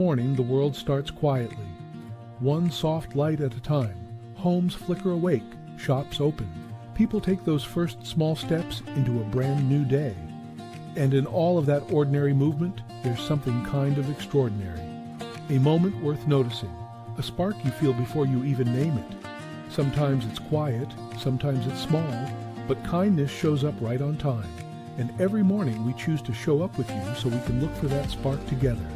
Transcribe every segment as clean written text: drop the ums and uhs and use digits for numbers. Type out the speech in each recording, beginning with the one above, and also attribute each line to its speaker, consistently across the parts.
Speaker 1: Morning, the world starts quietly. One soft light at a time. Homes flicker awake, shops open. People take those first small steps into a brand new day. And in all of that ordinary movement, there's something kind of extraordinary. A moment worth noticing. A spark you feel before you even name it. Sometimes it's quiet, sometimes it's small, but kindness shows up right on time. And every morning we choose to show up with you so we can look for that spark together.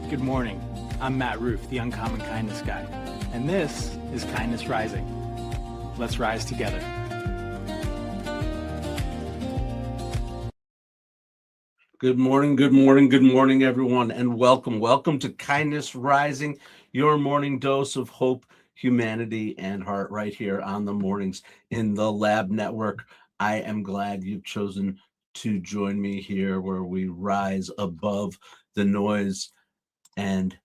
Speaker 2: Good morning. I'm Matt Rouff, the Uncommon Kindness Guy, and this is Kindness Rising. Let's rise together.
Speaker 3: Good morning, everyone, and welcome to Kindness Rising, your morning dose of hope, humanity, and heart right here on the Mornings in the Lab Network. I am glad you've chosen to join me here where we rise above the noise and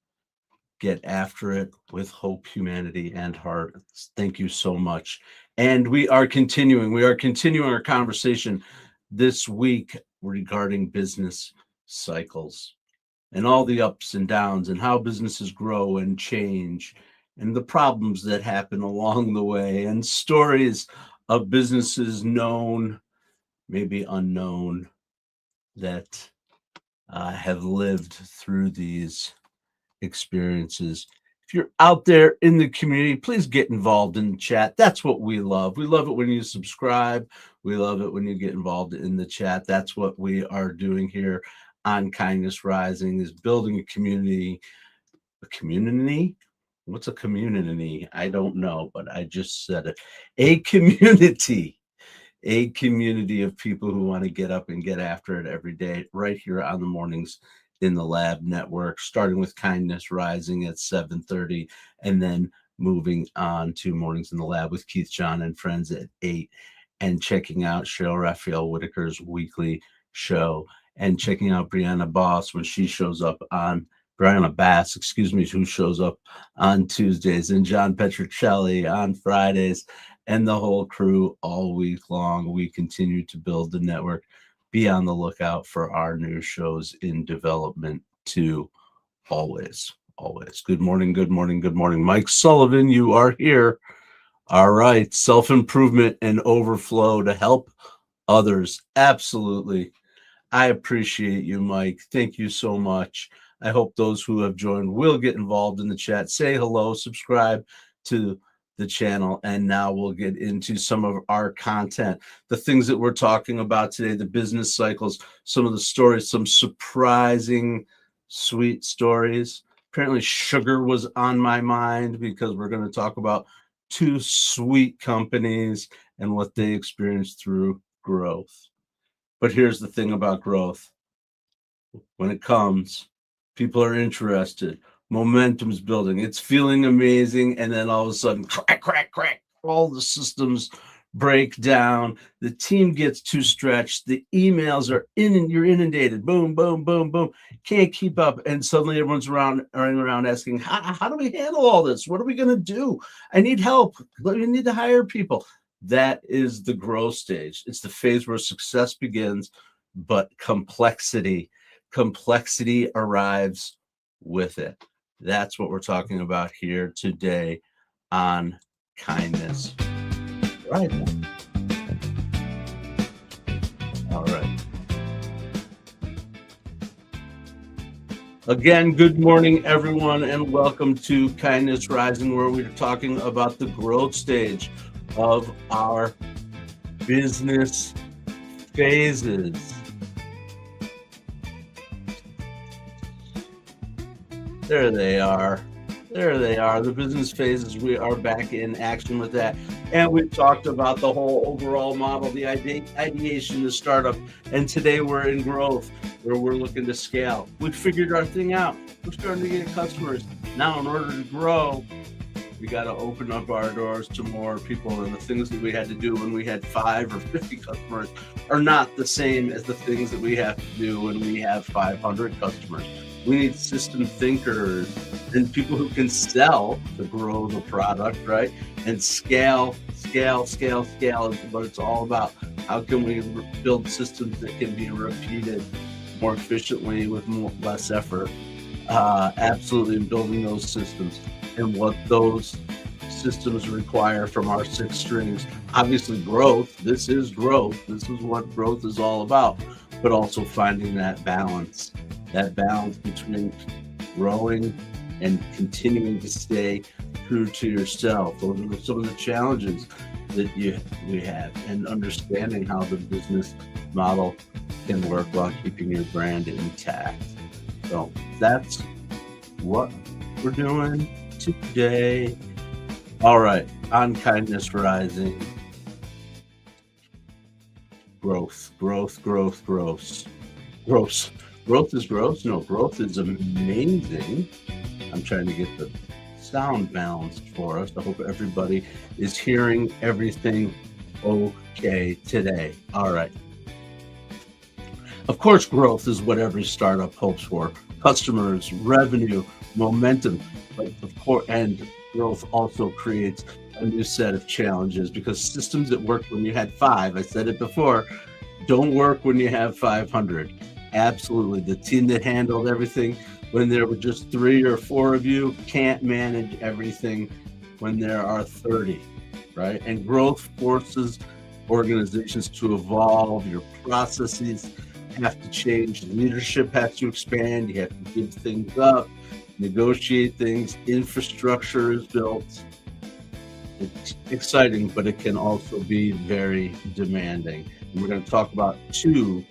Speaker 3: get after it with hope, humanity, and heart. Thank you so much. And we are continuing our conversation this week regarding business cycles and all the ups and downs and how businesses grow and change and the problems that happen along the way and stories of businesses known, maybe unknown, that have lived through these experiences. If you're out there in the community, please get involved in the chat. That's what we love. We love it when you subscribe. We love it when you get involved in the chat. That's what we are doing here on Kindness Rising, is building a community. A community? What's a community? I don't know, but I just said it. A community of people who want to get up and get after it every day, right here on the Mornings in the Lab Network, starting with Kindness Rising at 7:30, and then moving on to Mornings in the Lab with Keith, John, and Friends at 8, and checking out Cheryl Raphael Whitaker's weekly show, and checking out Brianna Bass, who shows up on Tuesdays, and John Petricelli on Fridays, and the whole crew all week long. We continue to build the network. Be on the lookout for our new shows in development too. Always. Good morning. Mike Sullivan, you are here. All right. Self-improvement and overflow to help others. Absolutely. I appreciate you, Mike. Thank you so much. I hope those who have joined will get involved in the chat. Say hello, subscribe to the channel, and now we'll get into some of our content, the things that we're talking about today, the business cycles, some of the stories, some surprising sweet stories. Apparently sugar was on my mind because we're going to talk about two sweet companies and what they experienced through growth. But here's the thing about growth. When it comes, people are interested. Momentum's building. It's feeling amazing. And then all of a sudden, crack, all the systems break down. The team gets too stretched. The emails are in and you're inundated. Boom. Can't keep up. And suddenly everyone's running around asking, how do we handle all this? What are we going to do? I need help. We need to hire people. That is the growth stage. It's the phase where success begins, but complexity arrives with it. That's what we're talking about here today on Kindness. Right. All right. Again, good morning, everyone, and welcome to Kindness Rising, where we're talking about the growth stage of our business phases. There they are, the business phases. We are back in action with that. And we've talked about the whole overall model, the ideation, the startup. And today we're in growth, where we're looking to scale. We figured our thing out. We're starting to get customers. Now, in order to grow, we got to open up our doors to more people. And the things that we had to do when we had 5 or 50 customers are not the same as the things that we have to do when we have 500 customers. We need system thinkers and people who can sell to grow the product, right? And scale is what it's all about. How can we build systems that can be repeated more efficiently with less effort? absolutely, in building those systems and what those systems require from our six strings. Obviously, growth. This is growth. This is what growth is all about, but also finding that balance between growing and continuing to stay true to yourself. Those are some of the challenges that we have, and understanding how the business model can work while keeping your brand intact. So that's what we're doing today. All right, on Kindness Rising. Growth. Growth is gross. No, growth is amazing. I'm trying to get the sound balanced for us. I hope everybody is hearing everything okay today. All right. Of course, growth is what every startup hopes for: customers, revenue, momentum. But of course, and growth also creates a new set of challenges, because systems that worked when you had five, I said it before, don't work when you have 500. Absolutely. The team that handled everything when there were just 3 or 4 of you can't manage everything when there are 30, right? And growth forces organizations to evolve. Your processes have to change. Leadership has to expand. You have to give things up, negotiate things. Infrastructure is built. It's exciting, but it can also be very demanding. And we're going to talk about two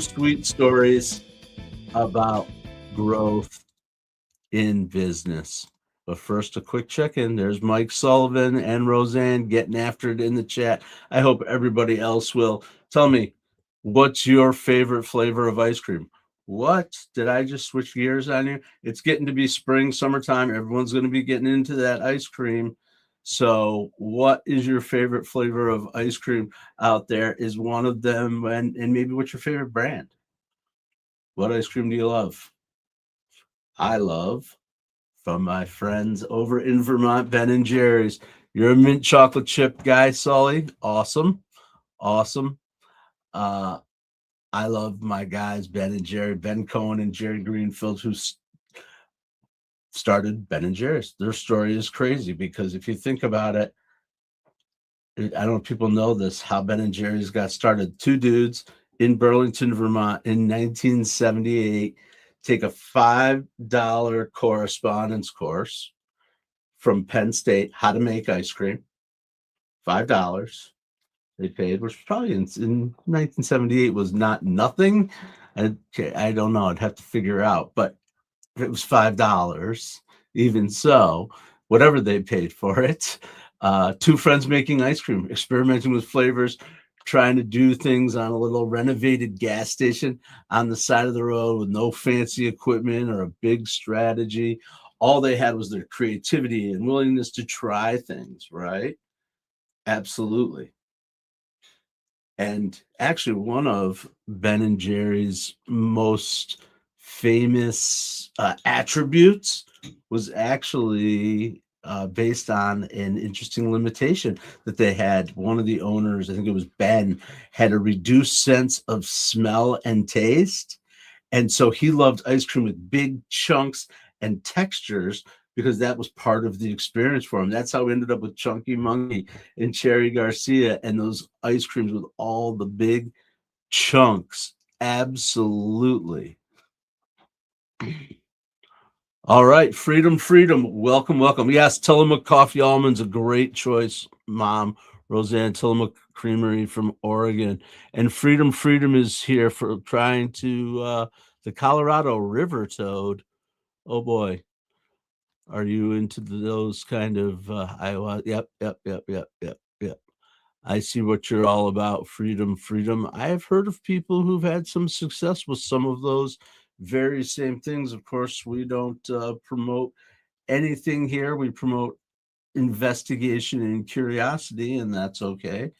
Speaker 3: sweet stories about growth in business. But first, a quick check-in. There's Mike Sullivan and Roseanne getting after it in the chat. I hope everybody else will. Tell me, what's your favorite flavor of ice cream? What? Did I just switch gears on you? It's getting to be spring, summertime. Everyone's going to be getting into that ice cream. So what is your favorite flavor of ice cream out there? Is one of them, and maybe what's your favorite brand? What ice cream do you love? I love, from my friends over in Vermont, Ben and Jerry's. You're a mint chocolate chip guy, Sully. Awesome. Awesome. Uh, I love my guys, Ben and Jerry, Ben Cohen and Jerry Greenfield, who started Ben and Jerry's. Their story is crazy, because if you think about it, I don't know if people know this, how Ben and Jerry's got started. Two dudes in Burlington, Vermont in 1978 take a $5 correspondence course from Penn State, how to make ice cream. $5 they paid, which probably in 1978 was not nothing. I don't know. I'd have to figure out, but it was $5. Even so, whatever they paid for it. Two friends making ice cream, experimenting with flavors, trying to do things on a little renovated gas station on the side of the road with no fancy equipment or a big strategy. All they had was their creativity and willingness to try things, right? Absolutely. And actually, one of Ben and Jerry's most famous attributes was actually based on an interesting limitation that they had. One of the owners, I think it was Ben, had a reduced sense of smell and taste. And so he loved ice cream with big chunks and textures, because that was part of the experience for him. That's how we ended up with Chunky Monkey and Cherry Garcia and those ice creams with all the big chunks. Absolutely. All right, freedom. Welcome. Yes, Tillamook Coffee Almond's a great choice, Mom. Roseanne, Tillamook Creamery from Oregon. And freedom is here for trying to the Colorado River toad. Oh boy. Are you into those kind of Iowa? Yep. I see what you're all about. Freedom. I have heard of people who've had some success with some of those very same things. Of course, we don't promote anything here. We promote investigation and curiosity, and that's okay.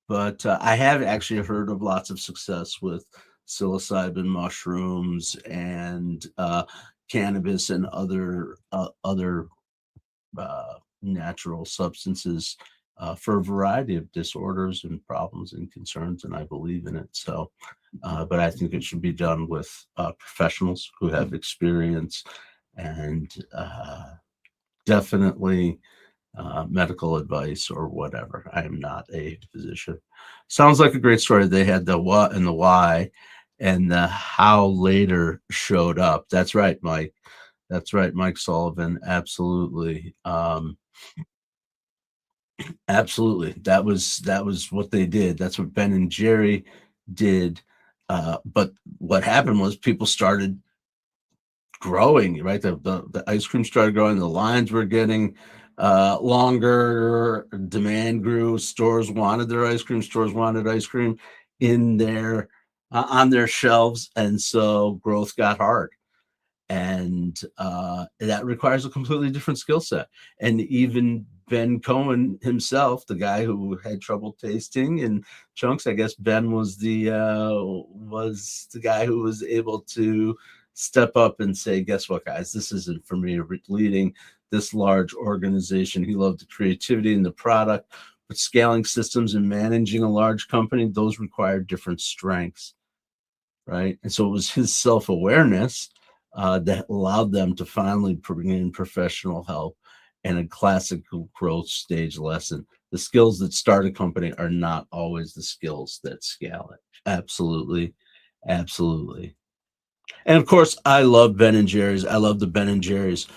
Speaker 3: But I have actually heard of lots of success with psilocybin mushrooms and cannabis and other natural substances for a variety of disorders and problems and concerns, and I believe in it. So, but I think it should be done with professionals who have experience and definitely medical advice or whatever. I am not a physician. Sounds like a great story. They had the what and the why, and the how later showed up. That's right, Mike. That's right, Mike Sullivan. Absolutely. Absolutely. That was what they did. That's what Ben and Jerry did. But what happened was people started growing, right? The ice cream started growing, the lines were getting longer, demand grew, stores wanted their ice cream, stores wanted ice cream in their on their shelves, and so growth got hard. And that requires a completely different skill set. And even Ben Cohen himself, the guy who had trouble tasting in chunks, I guess Ben was the guy who was able to step up and say, guess what, guys, this isn't for me. Leading this large organization, he loved the creativity in the product, but scaling systems and managing a large company, those require different strengths, right? And so it was his self-awareness that allowed them to finally bring in professional help and a classical growth stage lesson. The skills that start a company are not always the skills that scale it. Absolutely. Absolutely. And of course, I love Ben and Jerry's. I love the Ben and Jerry's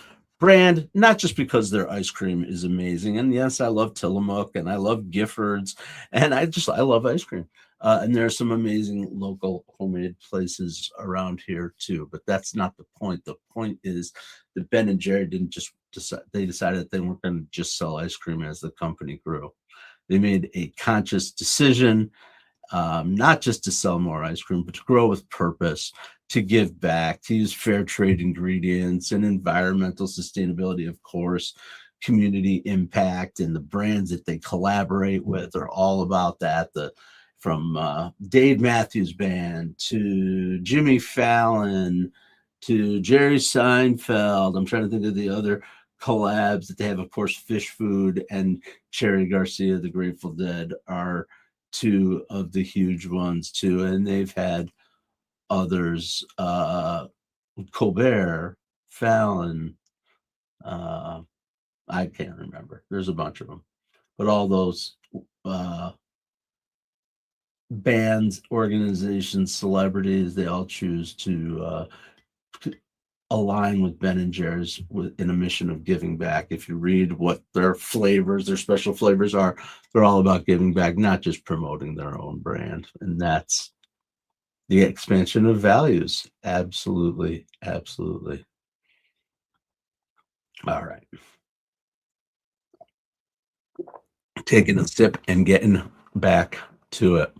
Speaker 3: brand, not just because their ice cream is amazing. And yes, I love Tillamook and I love Giffords, and I love ice cream. And there are some amazing local homemade places around here too. But that's not the point. The point is that Ben and Jerry didn't just decide, they decided that they weren't going to just sell ice cream as the company grew. They made a conscious decision, not just to sell more ice cream, but to grow with purpose, to give back, to use fair trade ingredients and environmental sustainability, of course, community impact, and the brands that they collaborate with are all about that. From Dave Matthews Band to Jimmy Fallon to Jerry Seinfeld. I'm trying to think of the other collabs that they have. Of course, Fish Food and Cherry Garcia, the Grateful Dead, are two of the huge ones too, and they've had others, Colbert, Fallon, I can't remember, there's a bunch of them, but all those bands, organizations, celebrities, they all choose to align with Ben and Jerry's in a mission of giving back. If you read what their flavors, their special flavors are, they're all about giving back, not just promoting their own brand. And that's the expansion of values. Absolutely. Absolutely. All right. Taking a sip and getting back to it.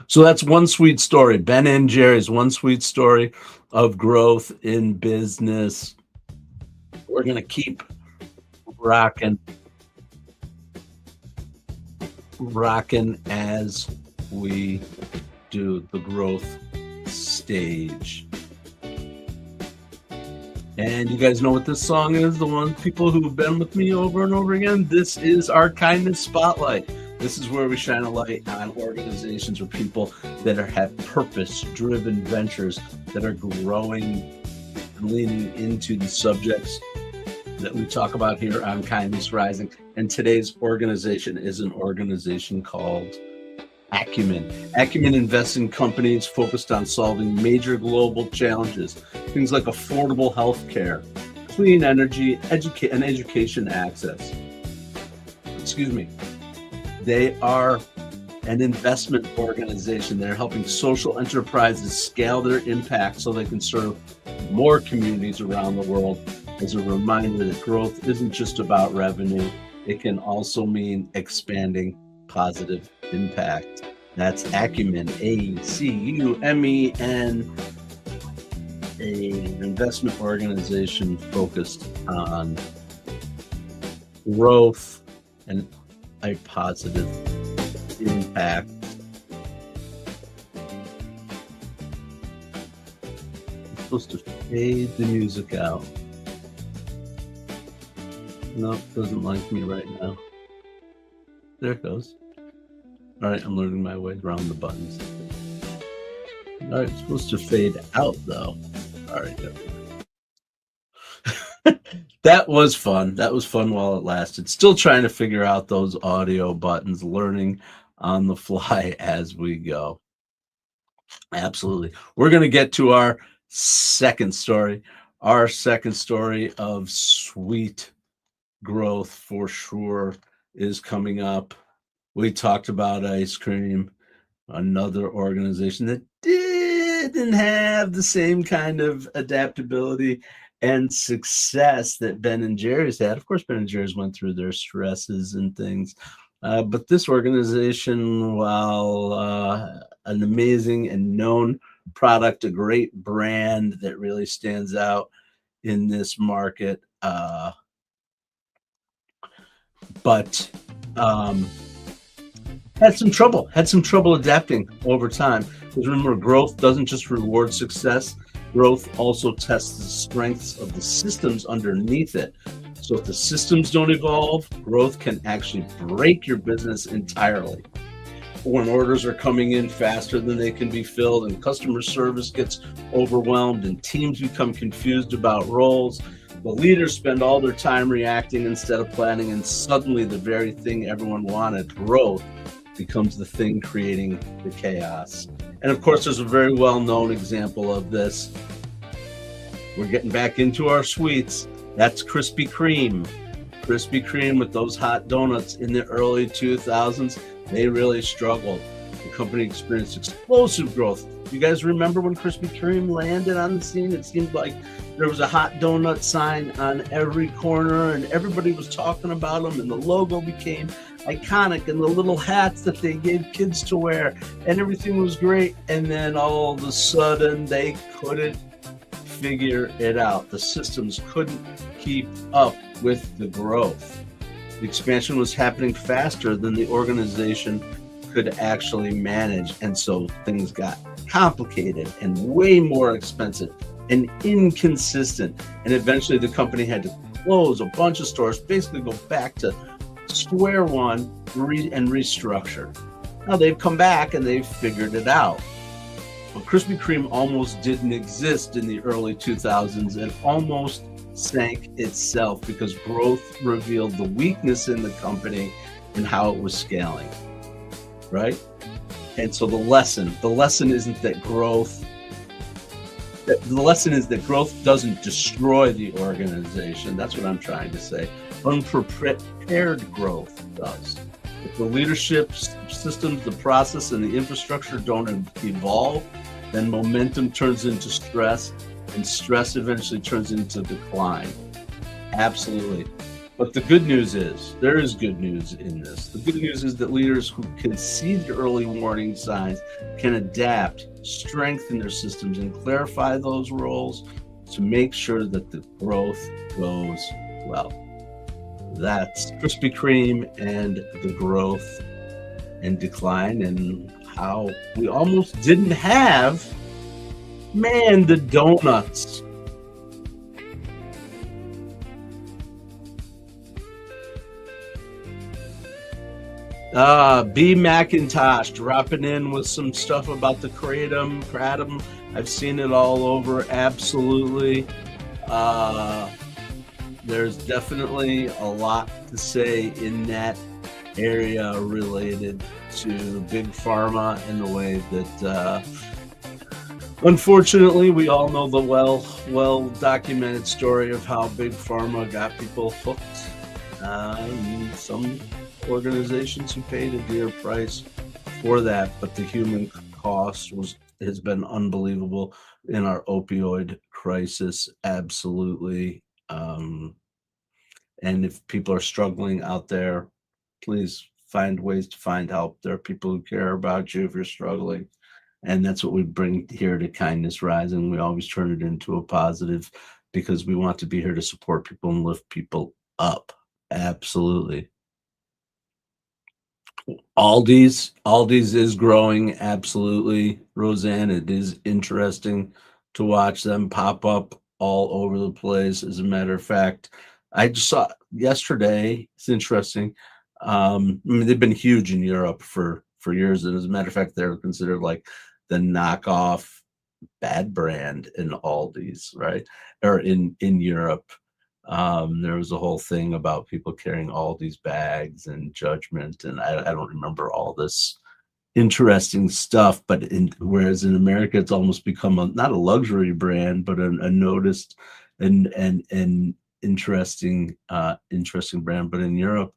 Speaker 3: So that's one sweet story. Ben and Jerry's one sweet story of growth in business. We're going to keep rocking as we do the growth stage. And you guys know what this song is, the one people who have been with me over and over again. This is our Kindness Spotlight. This is where we shine a light on organizations or people that have purpose-driven ventures that are growing and leaning into the subjects that we talk about here on Kindness Rising. And today's organization is an organization called Acumen. Acumen invests in companies focused on solving major global challenges, things like affordable health care, clean energy, and education access. Excuse me. They are an investment organization. They're helping social enterprises scale their impact so they can serve more communities around the world. As a reminder that growth isn't just about revenue, it can also mean expanding positive impact. That's Acumen, ACUMEN, an investment organization focused on growth and a positive impact. I'm supposed to fade the music out. Nope, doesn't like me right now. There it goes. All right, I'm learning my way around the buttons. All right, it's supposed to fade out though. All right, that was fun. That was fun while it lasted. Still trying to figure out those audio buttons, learning on the fly as we go. Absolutely. We're going to get to our second story. Our second story of sweet growth for sure is coming up. We talked about ice cream, another organization that didn't have the same kind of adaptability and success that Ben and Jerry's had. Of course, Ben and Jerry's went through their stresses and things. But this organization, while an amazing and known product, a great brand that really stands out in this market, but had some trouble adapting over time. Because remember, growth doesn't just reward success, growth also tests the strengths of the systems underneath it. So if the systems don't evolve, growth can actually break your business entirely. When orders are coming in faster than they can be filled, and customer service gets overwhelmed, and teams become confused about roles, the leaders spend all their time reacting instead of planning, and suddenly the very thing everyone wanted, growth, becomes the thing creating the chaos. And of course, there's a very well-known example of this. We're getting back into our sweets. That's Krispy Kreme. Krispy Kreme with those hot donuts in the early 2000s, they really struggled. The company experienced explosive growth. You guys remember when Krispy Kreme landed on the scene? It seemed like there was a hot donut sign on every corner and everybody was talking about them, and the logo became iconic, and the little hats that they gave kids to wear, and everything was great. And then all of a sudden they couldn't figure it out. The systems couldn't keep up with the growth. The expansion was happening faster than the organization could actually manage, and so things got complicated and way more expensive and inconsistent, and eventually the company had to close a bunch of stores, basically go back to square one and restructure. Now they've come back and they've figured it out. But Krispy Kreme almost didn't exist in the early 2000s. It almost sank itself because growth revealed the weakness in the company and how it was scaling, right? And so the lesson isn't that growth, the lesson is that growth doesn't destroy the organization. That's what I'm trying to say. Unprepared growth does. If the leadership systems, the process, and the infrastructure don't evolve, then momentum turns into stress, and stress eventually turns into decline. Absolutely. But the good news is, there is good news in this. The good news is that leaders who can see the early warning signs can adapt, strengthen their systems, and clarify those roles to make sure that the growth goes well. That's Krispy Kreme and the growth and decline, and how we almost didn't have, the donuts. B. McIntosh dropping in with some stuff about the Kratom. I've seen it all over. Absolutely. There's definitely a lot to say in that area related to Big Pharma and the way that, unfortunately, we all know the well-documented story of how Big Pharma got people hooked. Some organizations who paid a dear price for that, but the human cost has been unbelievable in our opioid crisis. Absolutely. And if people are struggling out there, please find ways to find help. There are people who care about you if you're struggling. And that's what we bring here to Kindness Rising. We always turn it into a positive because we want to be here to support people and lift people up. Absolutely. Aldi's is growing. Absolutely, Roseanne. It is interesting to watch them pop up all over the place. As a matter of fact, I just saw yesterday, it's interesting, I mean, they've been huge in Europe for years, and as a matter of fact, they're considered like the knockoff bad brand in Aldi's, right? Or in Europe. There was a whole thing about people carrying Aldi's bags and judgment, and I don't remember all this interesting stuff. But whereas in America, it's almost become not a luxury brand, but a noticed and interesting brand. But in Europe,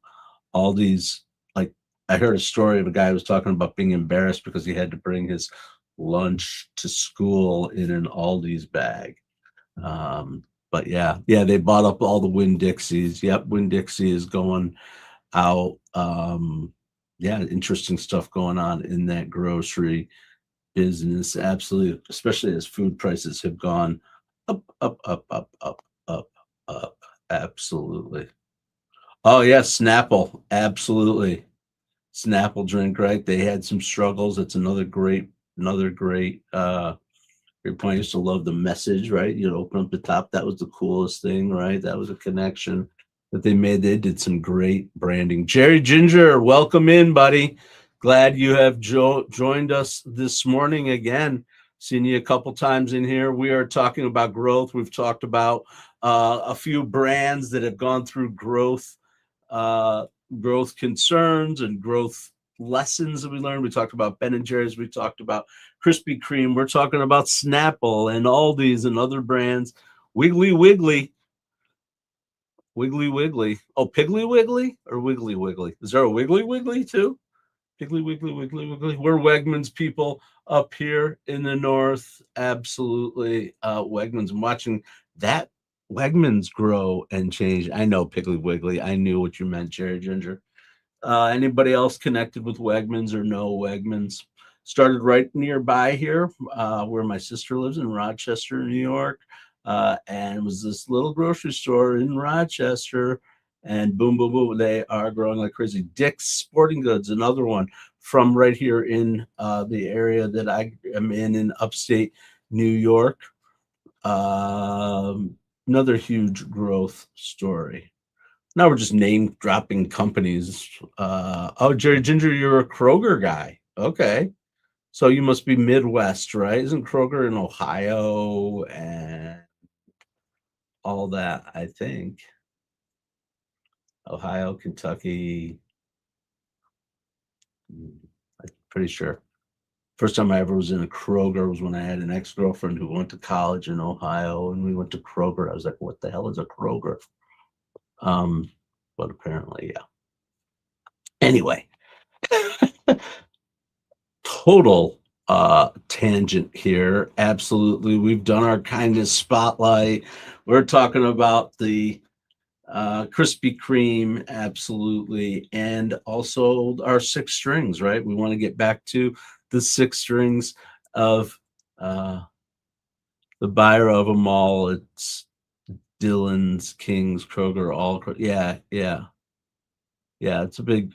Speaker 3: Aldi's, like, I heard a story of a guy who was talking about being embarrassed because he had to bring his lunch to school in an Aldi's bag. But yeah, they bought up all the Winn-Dixies. Yep, Winn-Dixie is going out. Yeah, interesting stuff going on in that grocery business. Absolutely, especially as food prices have gone up, up, up, up, up, up, up. Absolutely. Oh yeah, Snapple. Absolutely. Snapple drink, right? They had some struggles. It's another great great point. I used to love the message, right? You'd open up the top. That was the coolest thing, right? That was a connection that they made. They did some great branding. Jerry Ginger, welcome in, buddy. Glad you have joined us this morning again. Seen you a couple times in here. We are talking about growth. We've talked about a few brands that have gone through uh, growth concerns and growth lessons that we learned. We talked about Ben and Jerry's. We talked about Krispy Kreme. We're talking about Snapple and Aldi's and other brands. Wiggly Wiggly. Wiggly Wiggly. Oh, Piggly Wiggly or Wiggly Wiggly? Is there a Wiggly Wiggly too? Piggly Wiggly Wiggly Wiggly. We're Wegmans people up here in the north. Absolutely. Wegmans. I'm watching that Wegmans grow and change. I know Piggly Wiggly. I knew what you meant, Jerry Ginger. Anybody else connected with Wegmans or no Wegmans? Started right nearby here, where my sister lives in Rochester, New York, and it was this little grocery store in Rochester. And boom, boom, boom, they are growing like crazy. Dick's Sporting Goods, another one from right here in the area that I am in upstate New York. Another huge growth story. Now we're just name dropping companies. Oh, Jerry Ginger, you're a Kroger guy. Okay. So you must be Midwest, right? Isn't Kroger in Ohio and all that? I think Ohio, Kentucky. I'm pretty sure. First time I ever was in a Kroger was when I had an ex-girlfriend who went to college in Ohio, and we went to Kroger. I was like, what the hell is a Kroger? But apparently, yeah. Anyway, total tangent here. Absolutely. We've done our kindness spotlight. We're talking about the Krispy Kreme, absolutely, and also our six strings, right? We want to get back to the six strings of the buyer of them all. It's Dillon's, King's, Kroger, yeah. It's a big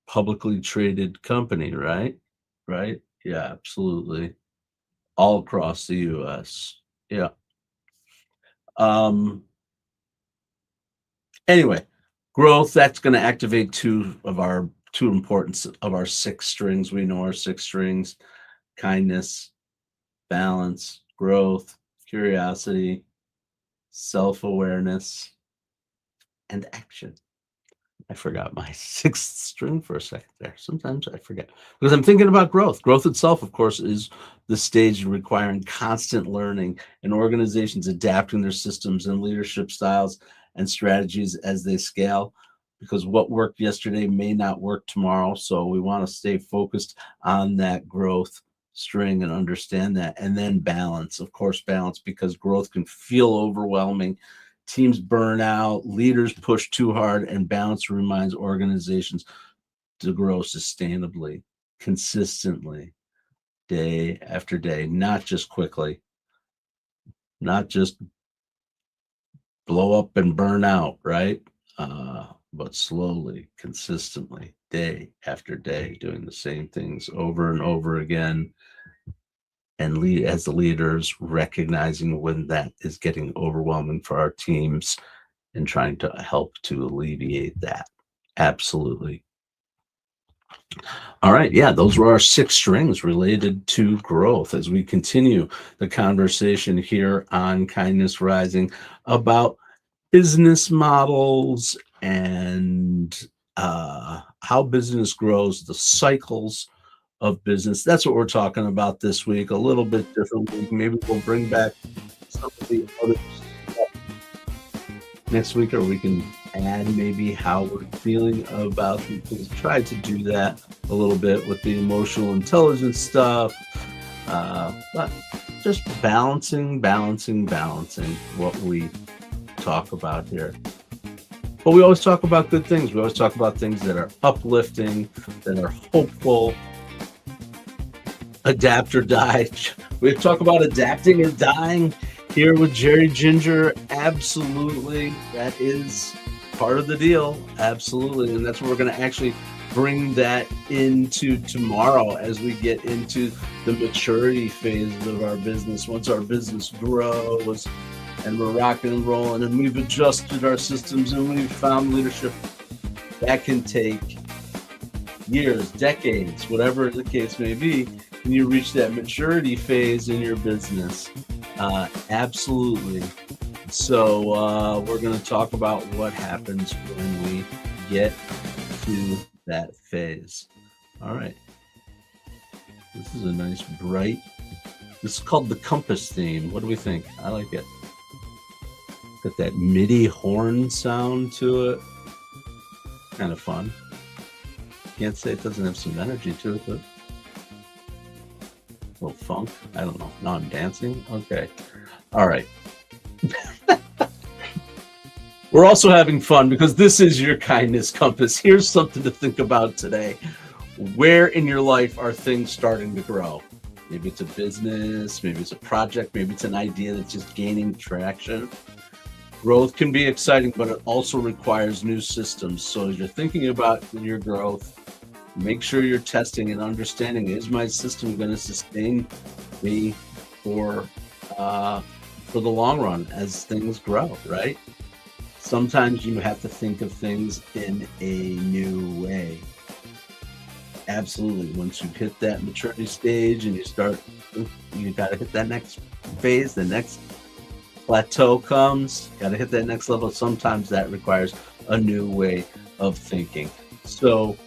Speaker 3: publicly traded company, right? Right? Yeah, absolutely. All across the US. Yeah. Anyway, growth, that's going to activate two importance of our six strings. We know our six strings: kindness, balance, growth, curiosity, self-awareness, and action. I forgot my sixth string for a second there. Sometimes I forget because I'm thinking about growth. Growth itself, of course, is the stage requiring constant learning and organizations adapting their systems and leadership styles and strategies as they scale, because what worked yesterday may not work tomorrow. So we want to stay focused on that growth string and understand that. And then balance, of course, balance, because growth can feel overwhelming. Teams burn out, leaders push too hard, and balance reminds organizations to grow sustainably, consistently, day after day, not just quickly, not just blow up and burn out, right? But slowly, consistently, day after day, doing the same things over and over again. And lead as the leaders, recognizing when that is getting overwhelming for our teams and trying to help to alleviate that. Absolutely. All right. Yeah, those were our 6 strings related to growth as we continue the conversation here on Kindness Rising about business models and how business grows, the cycles of business. That's what we're talking about this week. A little bit different week. Maybe we'll bring back some of the other stuff next week, or we can add maybe how we're feeling about things. Try to do that a little bit with the emotional intelligence stuff, but just balancing what we talk about here. But we always talk about good things. We always talk about things that are uplifting, that are hopeful. Adapt or die. We talk about adapting or dying here with Jerry Ginger. Absolutely. That is part of the deal. Absolutely. And that's what we're going to actually bring that into tomorrow as we get into the maturity phase of our business. Once our business grows and we're rocking and rolling and we've adjusted our systems and we've found leadership, that can take years, decades, whatever the case may be. When you reach that maturity phase in your business. Absolutely. So we're going to talk about what happens when we get to that phase. All right. This is a nice bright. This is called the compass theme. What do we think? I like it. Got that MIDI horn sound to it. Kind of fun. Can't say it doesn't have some energy to it, but a little funk. I don't know. Now I'm dancing. Okay. All right. We're also having fun because this is your kindness compass. Here's something to think about today. Where in your life are things starting to grow? Maybe it's a business, maybe it's a project, maybe it's an idea that's just gaining traction. Growth can be exciting, but it also requires new systems. So as you're thinking about your growth, make sure you're testing and understanding, is my system going to sustain me for the long run as things grow, right? Sometimes you have to think of things in a new way. Absolutely. Once you hit that maturity stage and you got to hit that next phase, the next plateau comes, got to hit that next level. Sometimes that requires a new way of thinking. So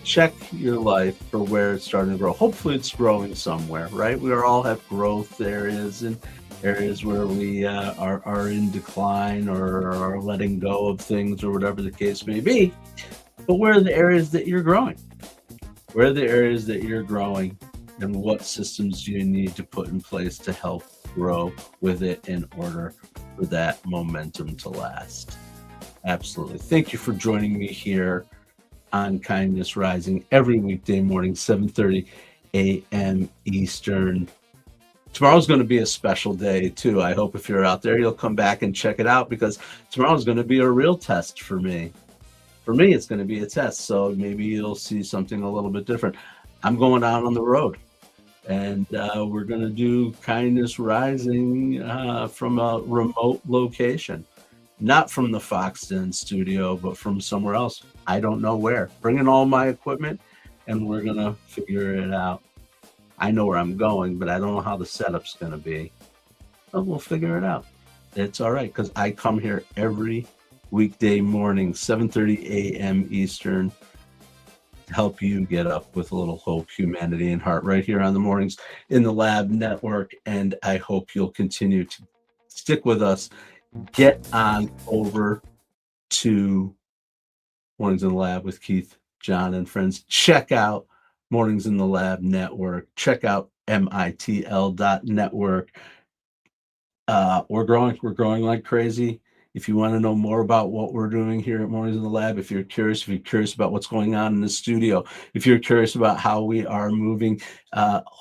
Speaker 3: check your life for where it's starting to grow. Hopefully it's growing somewhere, right? We all have growth areas and areas where we are in decline or are letting go of things or whatever the case may be. But where are the areas that you're growing? Where are the areas that you're growing, and what systems do you need to put in place to help grow with it in order for that momentum to last? Absolutely. Thank you for joining me here on Kindness Rising every weekday morning, 7:30 a.m. Eastern. Tomorrow's going to be a special day too. I hope if you're out there, you'll come back and check it out, because tomorrow's going to be a real test for me. For me, it's going to be a test. So maybe you'll see something a little bit different. I'm going out on the road, and we're going to do Kindness Rising from a remote location. Not from the Foxton studio, but from somewhere else. I don't know where. Bringing all my equipment, and we're going to figure it out. I know where I'm going, but I don't know how the setup's going to be. But we'll figure it out. It's all right, because I come here every weekday morning, 7:30 a.m. Eastern, to help you get up with a little hope, humanity, and heart right here on the Mornings in the Lab Network. And I hope you'll continue to stick with us. Get on over to Mornings in the Lab with Keith, John, and friends. Check out Mornings in the Lab Network. Check out mitl.network. We're growing like crazy. If you want to know more about what we're doing here at Mornings in the Lab, if you're curious about what's going on in the studio, if you're curious about how we are moving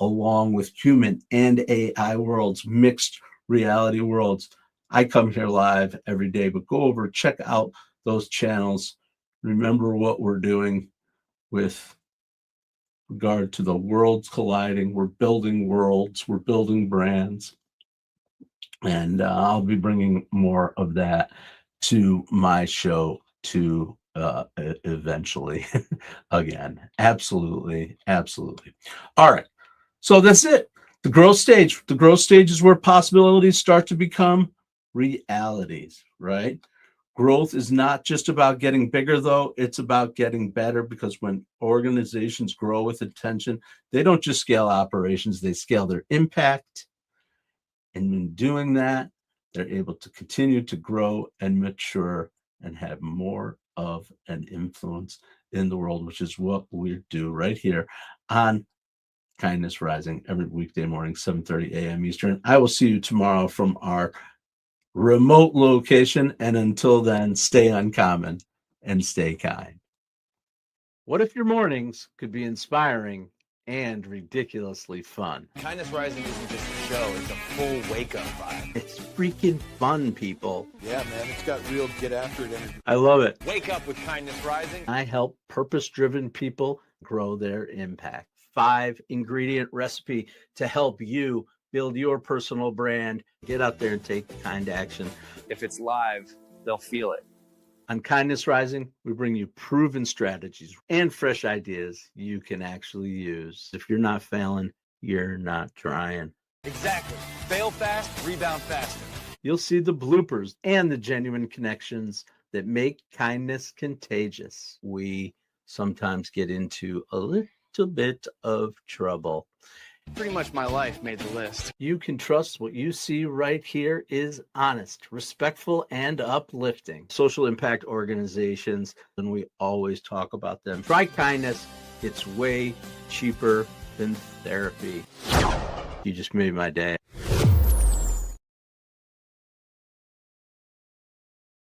Speaker 3: along with human and AI worlds, mixed reality worlds, I come here live every day. But go over, check out those channels. Remember what we're doing with regard to the worlds colliding. We're building worlds, we're building brands, and I'll be bringing more of that to my show too eventually again. Absolutely. Absolutely. All right. So that's it. The growth stage. The growth stage is where possibilities start to become realities, right? Growth is not just about getting bigger, though. It's about getting better, because when organizations grow with intention, they don't just scale operations, they scale their impact. And in doing that, they're able to continue to grow and mature and have more of an influence in the world, which is what we do right here on Kindness Rising every weekday morning, 7:30 a.m. Eastern. I will see you tomorrow from our remote location. And until then, stay uncommon and stay kind. What if your mornings could be inspiring and ridiculously fun?
Speaker 4: Kindness Rising isn't just a show, it's a full wake-up vibe.
Speaker 3: It's freaking fun, people.
Speaker 4: Yeah, man, it's got real get-after-it energy.
Speaker 3: I love it.
Speaker 4: Wake up with Kindness Rising.
Speaker 3: I help purpose-driven people grow their impact. 5-ingredient recipe to help you build your personal brand. Get out there and take kind action.
Speaker 5: If it's live, they'll feel it.
Speaker 3: On Kindness Rising, we bring you proven strategies and fresh ideas you can actually use. If you're not failing, you're not trying.
Speaker 4: Exactly. Fail fast, rebound faster.
Speaker 3: You'll see the bloopers and the genuine connections that make kindness contagious. We sometimes get into a little bit of trouble.
Speaker 5: Pretty much my life made the list.
Speaker 3: You can trust what you see right here is honest, respectful, and uplifting. Social impact organizations, and we always talk about them. Try kindness. It's way cheaper than therapy. You just made my day.